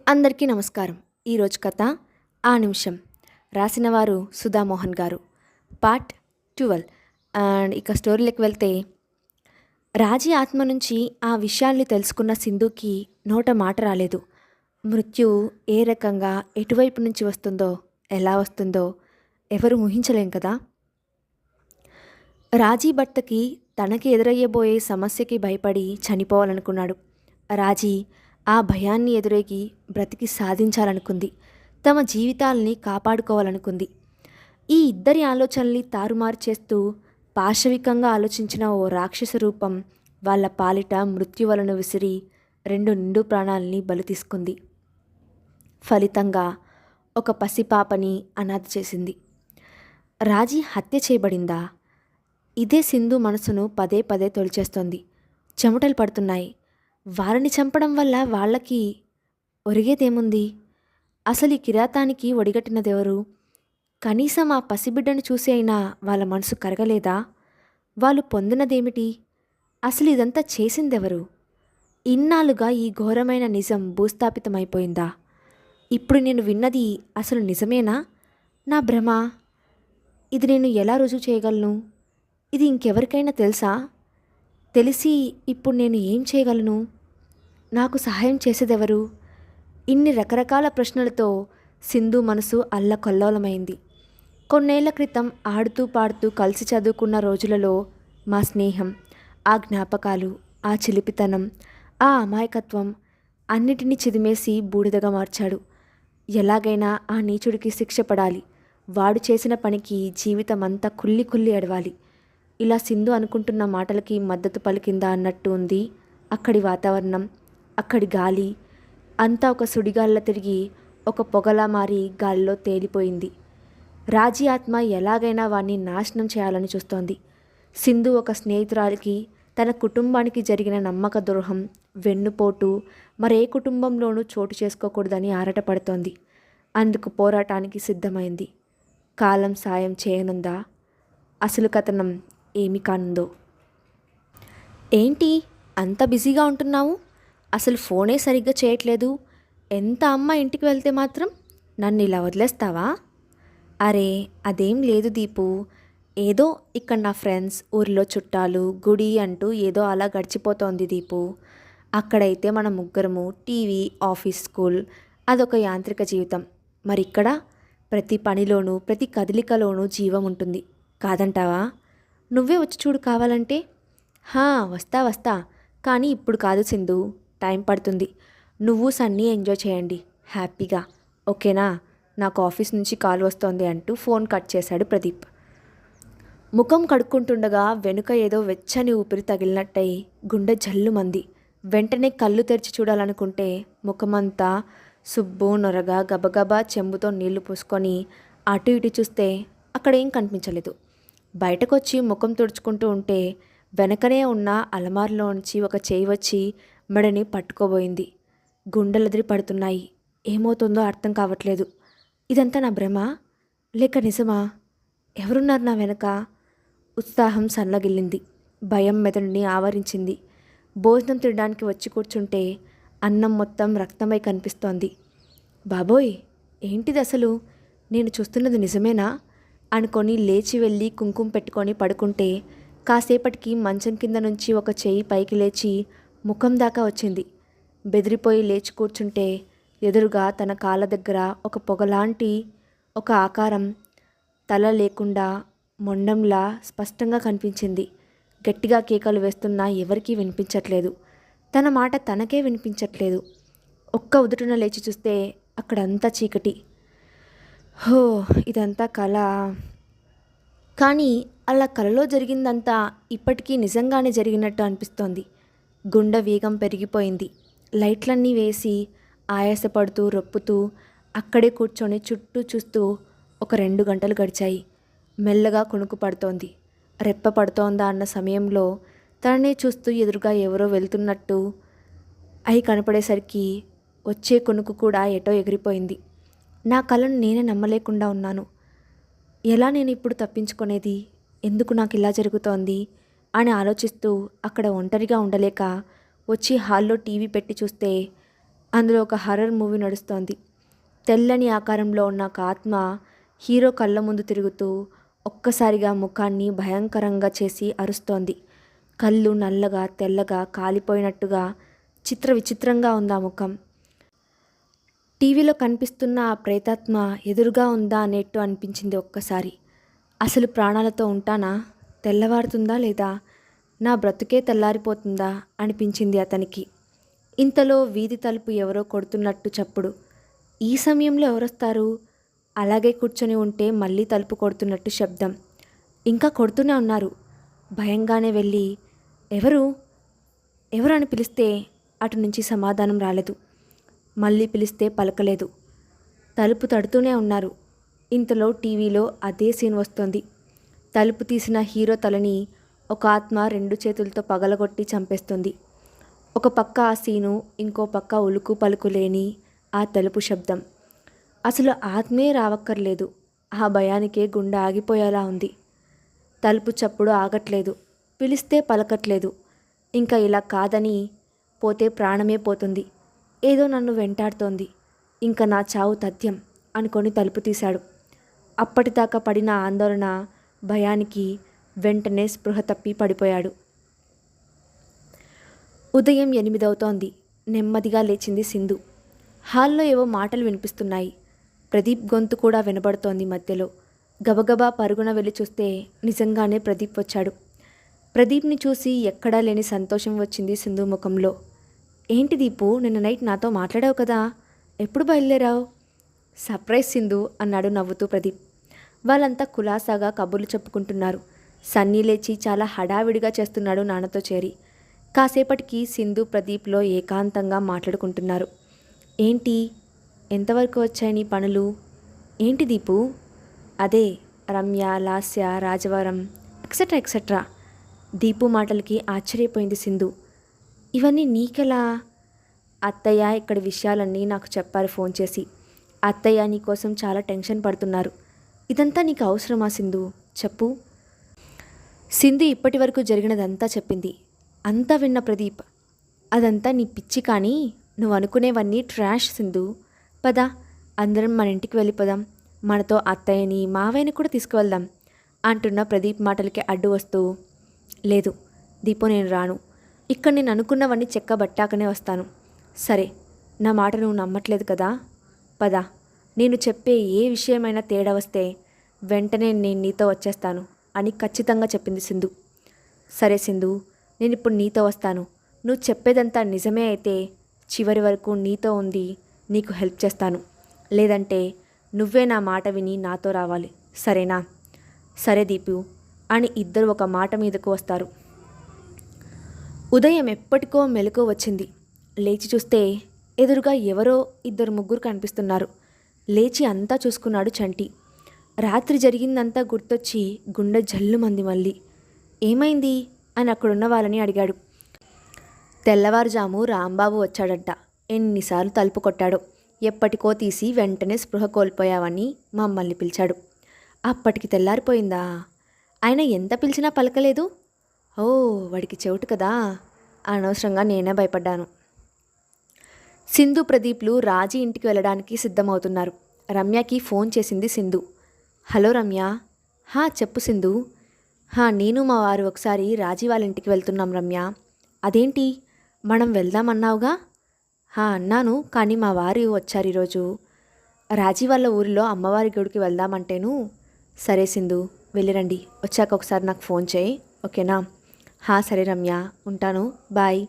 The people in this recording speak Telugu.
అందరికీ నమస్కారం. ఈరోజు కథ ఆ నిమిషం. రాసినవారు సుధామోహన్ గారు. పార్ట్ 12. అండ్ ఇక స్టోరీలోకి వెళ్తే, రాజీ ఆత్మ నుంచి ఆ విషయాల్ని తెలుసుకున్న సింధుకి నోట మాట రాలేదు. మృత్యువు ఏ రకంగా ఎటువైపు నుంచి వస్తుందో, ఎలా వస్తుందో ఎవరు ఊహించలేం కదా. రాజీ భర్తకి తనకి ఎదురయ్యబోయే సమస్యకి భయపడి చనిపోవాలనుకున్నాడు. రాజీ ఆ భయాన్ని ఎదురేగి బ్రతికి సాధించాలనుకుంది. తమ జీవితాల్ని కాపాడుకోవాలనుకుంది. ఈ ఇద్దరి ఆలోచనల్ని తారుమారు చేస్తూ పాశవికంగా ఆలోచించిన ఓ రాక్షస రూపం వాళ్ళ పాలిట మృత్యువలను విసిరి 2 నిండు ప్రాణాలని బలి తీసుకుంది. ఫలితంగా ఒక పసిపాపని అనాథ చేసింది. రాజీ హత్య చేయబడిందా? ఇదే సింధు మనసును పదే పదే తొలిచేస్తోంది. చెమటలు పడుతున్నాయి. వారిని చంపడం వల్ల వాళ్ళకి ఒరిగేదేముంది? అసలు ఈ కిరాతానికి ఒడిగట్టినదెవరు? కనీసం ఆ పసిబిడ్డను చూసి అయినా వాళ్ళ మనసు కరగలేదా? వాళ్ళు పొందినదేమిటి? అసలు ఇదంతా చేసిందెవరు? ఇన్నాళ్ళుగా ఈ ఘోరమైన నిజం భూస్థాపితమైపోయిందా? ఇప్పుడు నేను విన్నది అసలు నిజమేనా? నా భ్రమ? ఇది నేను ఎలా రుజువు చేయగలను? ఇది ఇంకెవరికైనా తెలుసా? తెలిసి ఇప్పుడు నేను ఏం చేయగలను? నాకు సహాయం చేసేదెవరు? ఇన్ని రకరకాల ప్రశ్నలతో సింధు మనసు అల్లకల్లోలమైంది. కొన్నేళ్ల క్రితం ఆడుతూ పాడుతూ కలిసి చదువుకున్న రోజులలో మా స్నేహం, ఆ జ్ఞాపకాలు, ఆ చిలిపితనం, ఆ అమాయకత్వం అన్నిటినీ చిదిమేసి బూడిదగా మార్చాడు. ఎలాగైనా ఆ నీచుడికి శిక్ష పడాలి. వాడు చేసిన పనికి జీవితమంతా కుళ్ళి కుళ్ళి ఎడవాలి. ఇలా సింధు అనుకుంటున్న మాటలకి మద్దతు పలికిందా అన్నట్టు ఉంది అక్కడి వాతావరణం, అక్కడి గాలి. అంతా ఒక సుడిగాల్ల తిరిగి ఒక పొగలా మారి గాలిలో తేలిపోయింది. రాజీ ఆత్మ ఎలాగైనా వాణ్ణి నాశనం చేయాలని చూస్తోంది. సింధు ఒక స్నేహితురాలికి తన కుటుంబానికి జరిగిన నమ్మక ద్రోహం, వెన్నుపోటు మరే కుటుంబంలోనూ చోటు చేసుకోకూడదని ఆరాటపడుతోంది. అందుకు పోరాటానికి సిద్ధమైంది. కాలం సాయం చేయనుందా? అసలు కథనం ఏమి కానుందో? ఏంటి అంత బిజీగా ఉంటున్నావు? అసలు ఫోనే సరిగ్గా చేయట్లేదు. ఎంత అమ్మ ఇంటికి వెళ్తే మాత్రం నన్ను ఇలా వదిలేస్తావా? అరే అదేం లేదు దీపు. ఏదో ఇక్కడ నా ఫ్రెండ్స్, ఊరిలో చుట్టాలు, గుడి అంటూ ఏదో అలా గడిచిపోతోంది దీపు. అక్కడైతే మన ముగ్గురము టీవీ, ఆఫీస్, స్కూల్, అదొక యాంత్రిక జీవితం. మరిక్కడ ప్రతి పనిలోనూ ప్రతి కదలికలోనూ జీవం ఉంటుంది. కాదంటావా? నువ్వే వచ్చి చూడు కావాలంటే. వస్తా వస్తా, కానీ ఇప్పుడు కాదు సింధు, టైం పడుతుంది. నువ్వు సన్నీ ఎంజాయ్ చేయండి హ్యాపీగా, ఓకేనా? నాకు ఆఫీస్ నుంచి కాల్ వస్తోంది అంటూ ఫోన్ కట్ చేశాడు ప్రదీప్. ముఖం కడుక్కుంటుండగా వెనుక ఏదో వెచ్చని ఊపిరి తగిలినట్టయి గుండె జల్లుమంది. వెంటనే కళ్ళు తెరిచి చూడాలనుకుంటే ముఖమంతా సుబ్బు నొరగా గబగబా చెంబుతో నీళ్లు పూసుకొని అటు ఇటు చూస్తే అక్కడేం కనిపించలేదు. బయటకొచ్చి ముఖం తుడుచుకుంటూ ఉంటే వెనకనే ఉన్న అలమారులోంచి ఒక చేయి వచ్చి మెడని పట్టుకోబోయింది. గుండెలదిరి పడుతున్నాయి. ఏమవుతుందో అర్థం కావట్లేదు. ఇదంతా నా భ్రమ లేక నిజమా? ఎవరున్నారు నా వెనక? ఉత్సాహం సన్నగిల్లింది. భయం మెదడుని ఆవరించింది. భోజనం తినడానికి వచ్చి కూర్చుంటే అన్నం మొత్తం రక్తమై కనిపిస్తోంది. బాబోయ్, ఏంటిది అసలు? నేను చూస్తున్నది నిజమేనా అనుకొని లేచి వెళ్ళి కుంకుమ పెట్టుకొని పడుకుంటే కాసేపటికి మంచం కింద నుంచి ఒక చెయ్యి పైకి లేచి ముఖం దాకా వచ్చింది. బెదిరిపోయి లేచి కూర్చుంటే ఎదురుగా తన కాళ్ళ దగ్గర ఒక పొగలాంటి ఒక ఆకారం, తల లేకుండా మొండంలా స్పష్టంగా కనిపించింది. గట్టిగా కేకలు వేస్తున్నా ఎవరికీ వినిపించట్లేదు. తన మాట తనకే వినిపించట్లేదు. ఒక్క ఉదుటున లేచి చూస్తే అక్కడంతా చీకటి. హో, ఇదంతా కళ. కానీ అలా కలలో జరిగిందంతా ఇప్పటికీ నిజంగానే జరిగినట్టు అనిపిస్తోంది. గుండె వేగం పెరిగిపోయింది. లైట్లన్నీ వేసి ఆయాసపడుతూ రొప్పుతూ అక్కడే కూర్చొని చుట్టూ చూస్తూ ఒక 2 గంటలు గడిచాయి. మెల్లగా కునుకు పడుతోంది. రెప్ప పడుతోందా అన్న సమయంలో తననే చూస్తూ ఎదురుగా ఎవరో వెళ్తున్నట్టు అయి కనపడేసరికి వచ్చే కునుకు కూడా ఎటో ఎగిరిపోయింది. నా కలను నేనే నమ్మలేకుండా ఉన్నాను. ఎలా నేను ఇప్పుడు తప్పించుకునేది? ఎందుకు నాకు ఇలా జరుగుతోంది అని ఆలోచిస్తూ అక్కడ ఒంటరిగా ఉండలేక వచ్చి హాల్లో టీవీ పెట్టి చూస్తే అందులో ఒక హర్రర్ మూవీ నడుస్తోంది. తెల్లని ఆకారంలో ఉన్న ఒక ఆత్మ హీరో కళ్ళ ముందు తిరుగుతూ ఒక్కసారిగా ముఖాన్ని భయంకరంగా చేసి అరుస్తోంది. కళ్ళు నల్లగా తెల్లగా కాలిపోయినట్టుగా విచిత్రంగా ఉంది ఆ ముఖం. టీవీలో కనిపిస్తున్న ఆ ప్రేతాత్మ ఎదురుగా ఉందా అనేట్టు అనిపించింది ఒక్కసారి. అసలు ప్రాణాలతో ఉంటానా? తెల్లవారుతుందా లేదా? నా బ్రతుకే తెల్లారిపోతుందా అనిపించింది అతనికి. ఇంతలో వీధి తలుపు ఎవరో కొడుతున్నట్టు చప్పుడు. ఈ సమయంలో ఎవరొస్తారు? అలాగే కూర్చొని ఉంటే మళ్ళీ తలుపు కొడుతున్నట్టు శబ్దం. ఇంకా కొడుతూనే ఉన్నారు. భయంగానే వెళ్ళి ఎవరు ఎవరు అని పిలిస్తే అటు నుంచి సమాధానం రాలేదు. మళ్ళీ పిలిస్తే పలకలేదు. తలుపు తడుతూనే ఉన్నారు. ఇంతలో టీవీలో అదే సీన్ వస్తోంది. తలుపు తీసిన హీరో తలని ఒక ఆత్మ 2 చేతులతో పగలగొట్టి చంపేస్తుంది. ఒక పక్క ఆ సీను, ఇంకో పక్క ఉలుకు పలుకు లేని ఆ తలుపు శబ్దం. అసలు ఆత్మే రావక్కర్లేదు. ఆ భయానికే గుండె ఆగిపోయేలా ఉంది. తలుపు చప్పుడు ఆగట్లేదు. పిలిస్తే పలకట్లేదు. ఇంకా ఇలా కాదని పోతే ప్రాణమే పోతుంది. ఏదో నన్ను వెంటాడుతోంది. ఇంకా నా చావు తథ్యం అనుకొని తలుపు తీశాడు. అప్పటిదాకా పడిన ఆందోళన, భయానికి వెంటనే స్పృహ తప్పి పడిపోయాడు. ఉదయం 8 అవుతోంది. నెమ్మదిగా లేచింది సింధు. హాల్లో ఏవో మాటలు వినిపిస్తున్నాయి. ప్రదీప్ గొంతు కూడా వినబడుతోంది మధ్యలో. గబగబా పరుగున వెళ్ళి చూస్తే నిజంగానే ప్రదీప్ వచ్చాడు. ప్రదీప్ని చూసి ఎక్కడా లేని సంతోషం వచ్చింది సింధు ముఖంలో. ఏంటి దీపు, నిన్న నైట్ నాతో మాట్లాడావు కదా, ఎప్పుడు బయలుదేరావు? సర్ప్రైజ్ సింధు అన్నాడు నవ్వుతూ ప్రదీప్. వాళ్ళంతా కులాసాగా కబుర్లు చెప్పుకుంటున్నారు. సన్నీ లేచి చాలా హడావిడిగా చేస్తున్నాడు నాన్నతో చేరి. కాసేపటికి సింధు ప్రదీప్లో ఏకాంతంగా మాట్లాడుకుంటున్నారు. ఏంటి, ఎంతవరకు వచ్చాయి నీ పనులు? ఏంటి దీపు? అదే రమ్య, లాస్య, రాజవరం ఎక్సెట్రా ఎక్సెట్రా. దీపు మాటలకి ఆశ్చర్యపోయింది సింధు. ఇవన్నీ నీకెలా? అత్తయ్య ఇక్కడి విషయాలన్నీ నాకు చెప్పారు ఫోన్ చేసి. అత్తయ్య నీకోసం చాలా టెన్షన్ పడుతున్నారు. ఇదంతా నీకు అవసరమా సింధు? చెప్పు. సింధు ఇప్పటి వరకు జరిగినదంతా చెప్పింది. అంతా విన్న ప్రదీప్, అదంతా నీ పిచ్చి, కానీ నువ్వు అనుకునేవన్నీ ట్రాష్ సింధు. పద, అందరం మన ఇంటికి వెళ్ళిపోదాం. మనతో అత్తయ్యని మావయ్యని కూడా తీసుకువెళ్దాం అంటున్న ప్రదీప్ మాటలకి అడ్డు వస్తూ, లేదు దీపు, నేను రాను. ఇక్కడ నేను అనుకున్నవన్నీ చెక్కబట్టాకనే వస్తాను. సరే, నా మాట నువ్వు నమ్మట్లేదు కదా? పద, నేను చెప్పే ఏ విషయమైనా తేడా వస్తే వెంటనే నేను నీతో వచ్చేస్తాను అని ఖచ్చితంగా చెప్పింది సింధు. సరే సింధు, నేను ఇప్పుడు నీతో వస్తాను. నువ్వు చెప్పేదంతా నిజమే అయితే చివరి వరకు నీతో ఉంది నీకు హెల్ప్ చేస్తాను. లేదంటే నువ్వే నా మాట విని నాతో రావాలి, సరేనా? సరే దీపు అని ఇద్దరు ఒక మాట మీదకు వస్తారు. ఉదయం ఎప్పటికో మెలకు వచ్చింది. లేచి చూస్తే ఎదురుగా ఎవరో 2-3 కనిపిస్తున్నారు. లేచి అంతా చూసుకున్నాడు చంటి. రాత్రి జరిగిందంతా గుర్తొచ్చి గుండె జల్లుమంది. మళ్ళీ ఏమైంది అని అక్కడున్న వాళ్ళని అడిగాడు. తెల్లవారుజాము రాంబాబు వచ్చాడంట. ఎన్నిసార్లు తలుపు కొట్టాడో. ఎప్పటికో తీసి వెంటనే స్పృహ కోల్పోయావని మమ్మల్ని పిలిచాడు. అప్పటికి తెల్లారిపోయిందా? ఆయన ఎంత పిలిచినా పలకలేదు. ఓ, వాడికి చెవిటి కదా. అనవసరంగా నేనే భయపడ్డాను. సింధు, ప్రదీప్లు రాజీ ఇంటికి వెళ్ళడానికి సిద్ధమవుతున్నారు. రమ్యకి ఫోన్ చేసింది సింధు. హలో రమ్య. చెప్పు సింధు. నేను మా వారు ఒకసారి రాజీ వాళ్ళ ఇంటికి వెళ్తున్నాం రమ్య. అదేంటి, మనం వెళ్దామన్నావుగా? అన్నాను, కానీ మా వారు వచ్చారు ఈరోజు. రాజీ వాళ్ళ ఊరిలో అమ్మవారి గుడికి వెళ్దామంటేను. సరే సింధు, వెళ్ళిరండి. వచ్చాక ఒకసారి నాకు ఫోన్ చేయి, ఓకేనా? సరే రమ్య, ఉంటాను, బాయ్.